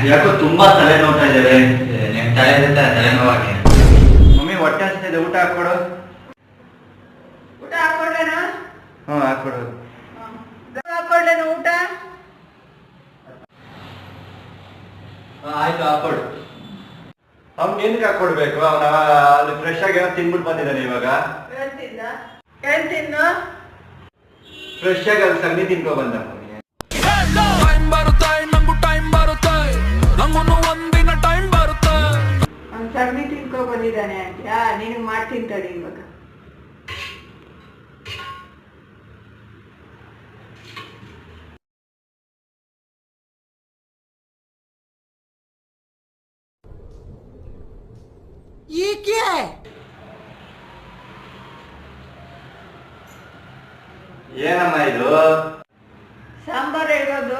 ಯಾಕೋ ತುಂಬಾ ತಲೆ ನೋಡ್ತಾ ಇದ್ದೇವೆ. ನಿಮ್ ತಲೆನೋವಾಗಿ. ಮಮ್ಮಿ ಹೊಟ್ಟೆ ಹಸಿದೆ, ಊಟ ಹಾಕೊಡು. ಊಟ ಹಾಕೊಡ್ಲೇನಾ? ಹ್ಞೂ ಹಾಕೊಡು. ಹಾಕೊಡ್ಲೇನು ಊಟ? ಆಯ್ತು ಹಾಕೊಡು. ಅವ್ನಿಗೆ ಏನಕ್ಕೆ ಹಾಕೊಡ್ಬೇಕು? ಅವನ ಅಲ್ಲಿ ಫ್ರೆಶ್ ಆಗಿ ಏನೋ ತಿನ್ಬಿಟ್ಟು ಬಂದಿದ್ದಾನೆ ಇವಾಗ. ಏನ್ ತಿನ್ನು? ಫ್ರೆಶ್ ಆಗಿ ಅಲ್ಲಿ ಸಗಣಿ ತಿನ್ಕೊ ಬಂದ. ಅವ್ನು ಸಗಣಿ ತಿನ್ಕೊ ಬಂದಿದ್ದಾನೆ ಅಂತ್ಯಾ? ನಿನಗೆ ಮಾಡ್ತೀನಿ ತಡಿ ಇವಾಗ. ಏನಮ್ಮ ಇದು? ಸಾಂಬಾರ್ ಇರೋದು